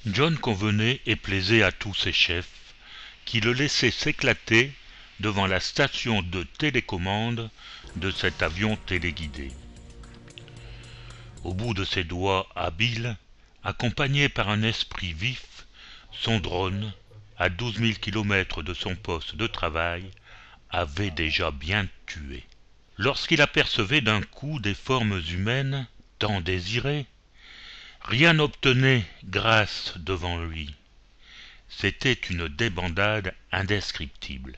John convenait et plaisait à tous ses chefs, qui le laissaient s'éclater devant la station de télécommande de cet avion téléguidé. Au bout de ses doigts habiles, accompagné par un esprit vif, son drone, à 12 000 kilomètres de son poste de travail, avait déjà bien tué. Lorsqu'il apercevait d'un coup des formes humaines tant désirées, rien n'obtenait grâce devant lui. C'était une débandade indescriptible.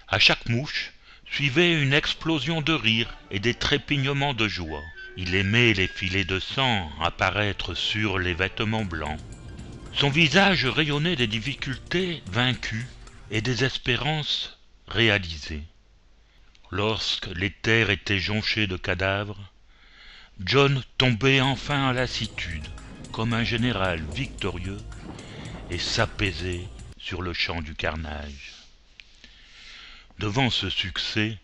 À chaque mouche suivait une explosion de rire et des trépignements de joie. Il aimait les filets de sang apparaître sur les vêtements blancs. Son visage rayonnait des difficultés vaincues et des espérances réalisées. Lorsque les terres étaient jonchées de cadavres, John tombait enfin à lassitude, comme un général victorieux, et s'apaisait sur le champ du carnage. Devant ce succès,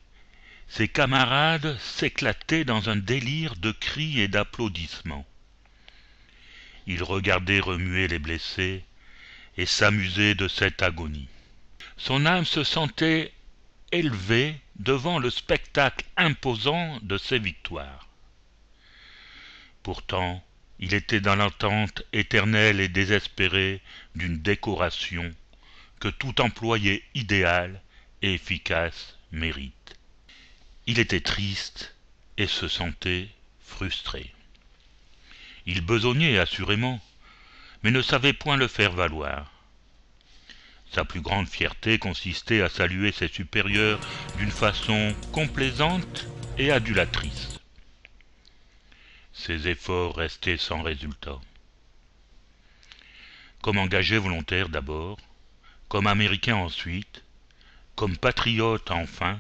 ses camarades s'éclataient dans un délire de cris et d'applaudissements. Ils regardaient remuer les blessés et s'amusaient de cette agonie. Son âme se sentait élevée devant le spectacle imposant de ces victoires. Pourtant, il était dans l'attente éternelle et désespérée d'une décoration que tout employé idéal et efficace mérite. Il était triste et se sentait frustré. Il besognait assurément, mais ne savait point le faire valoir. Sa plus grande fierté consistait à saluer ses supérieurs d'une façon complaisante et adulatrice. Ses efforts restaient sans résultat. Comme engagé volontaire d'abord, comme Américain ensuite, comme patriote enfin,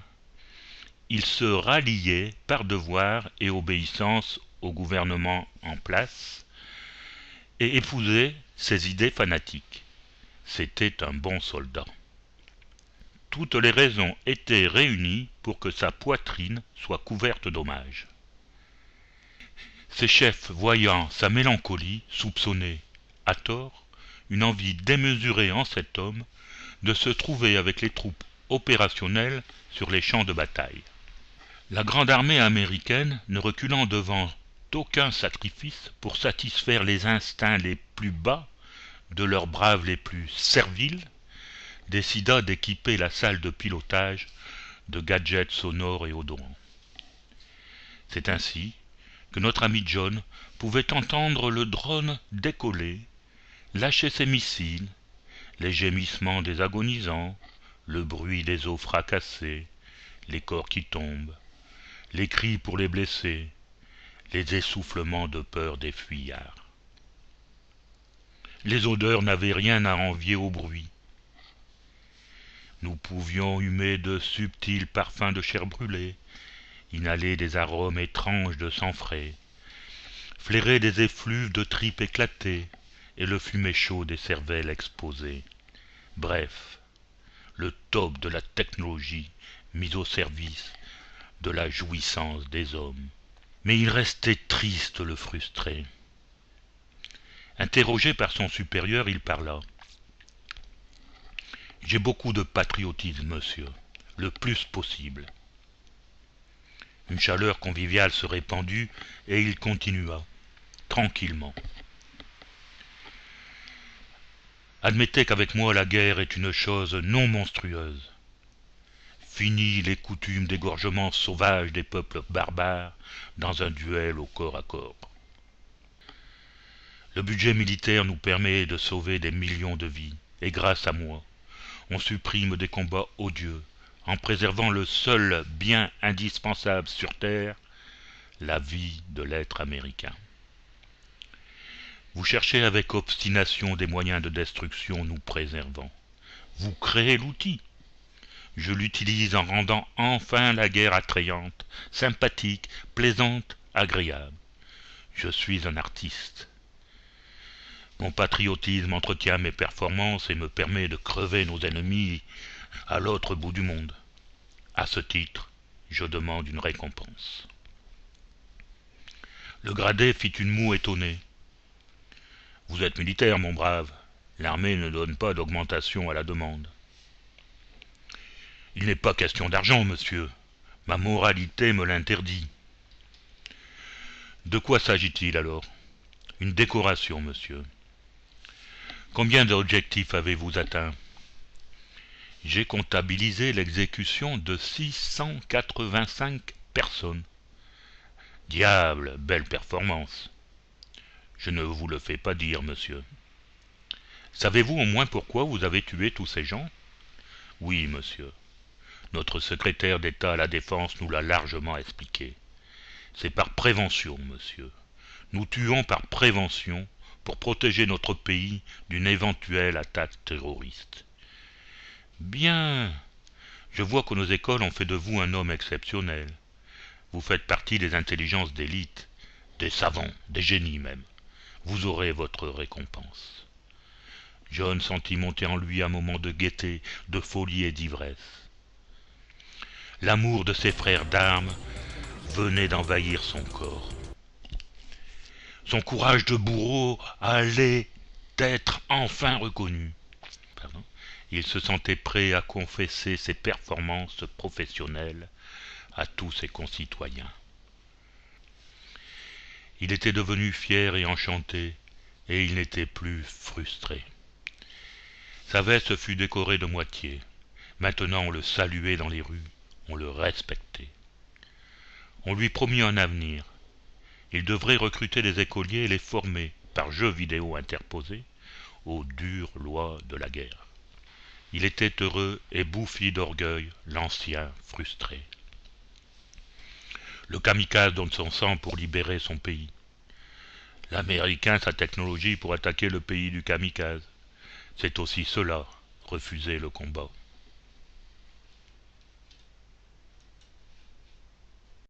il se ralliait par devoir et obéissance au gouvernement en place et épousait ses idées fanatiques. C'était un bon soldat. Toutes les raisons étaient réunies pour que sa poitrine soit couverte d'hommages. Ses chefs, voyant sa mélancolie, soupçonnaient, à tort, une envie démesurée en cet homme de se trouver avec les troupes opérationnelles sur les champs de bataille. La grande armée américaine, ne reculant devant aucun sacrifice pour satisfaire les instincts les plus bas de leurs braves les plus serviles, décida d'équiper la salle de pilotage de gadgets sonores et odorants. C'est ainsi que notre ami John pouvait entendre le drone décoller, lâcher ses missiles, les gémissements des agonisants, le bruit des os fracassés, les corps qui tombent, les cris pour les blessés, les essoufflements de peur des fuyards. Les odeurs n'avaient rien à envier au bruit. Nous pouvions humer de subtils parfums de chair brûlée, inhaler des arômes étranges de sang frais, flairer des effluves de tripes éclatées et le fumet chaud des cervelles exposées. Bref, le top de la technologie mise au service de la jouissance des hommes. Mais il restait triste, le frustré. Interrogé par son supérieur, il parla. « J'ai beaucoup de patriotisme, monsieur, le plus possible. » Une chaleur conviviale se répandit et il continua, tranquillement. « Admettez qu'avec moi la guerre est une chose non monstrueuse. Fini les coutumes d'égorgement sauvage des peuples barbares dans un duel au corps à corps. Le budget militaire nous permet de sauver des millions de vies, et grâce à moi, on supprime des combats odieux, en préservant le seul bien indispensable sur Terre, la vie de l'être américain. Vous cherchez avec obstination des moyens de destruction nous préservant. Vous créez l'outil. Je l'utilise en rendant enfin la guerre attrayante, sympathique, plaisante, agréable. Je suis un artiste. Mon patriotisme entretient mes performances et me permet de crever nos ennemis à l'autre bout du monde. À ce titre, je demande une récompense. » Le gradé fit une moue étonnée. « Vous êtes militaire, mon brave. L'armée ne donne pas d'augmentation à la demande. Il n'est pas question d'argent, monsieur. Ma moralité me l'interdit. De quoi s'agit-il alors? Une décoration, monsieur. Combien d'objectifs avez-vous atteint? J'ai comptabilisé l'exécution de 685 personnes. Diable, belle performance. Je ne vous le fais pas dire, monsieur. Savez-vous au moins pourquoi vous avez tué tous ces gens? Oui, monsieur. Notre secrétaire d'État à la Défense nous l'a largement expliqué. C'est par prévention, monsieur. Nous tuons par prévention pour protéger notre pays d'une éventuelle attaque terroriste. Bien. Je vois que nos écoles ont fait de vous un homme exceptionnel. Vous faites partie des intelligences d'élite, des savants, des génies même. Vous aurez votre récompense. John sentit monter en lui un moment de gaieté, de folie et d'ivresse. L'amour de ses frères d'armes venait d'envahir son corps. Son courage de bourreau allait être enfin reconnu. Il se sentait prêt à confesser ses performances professionnelles à tous ses concitoyens. Il était devenu fier et enchanté, et il n'était plus frustré. Sa veste fut décorée de moitié. Maintenant on le saluait dans les rues, on le respectait. On lui promit un avenir. Il devrait recruter des écoliers et les former, par jeux vidéo interposés, aux dures lois de la guerre. Il était heureux et bouffi d'orgueil, l'ancien frustré. Le kamikaze donne son sang pour libérer son pays. L'Américain sa technologie pour attaquer le pays du kamikaze. C'est aussi cela, refuser le combat.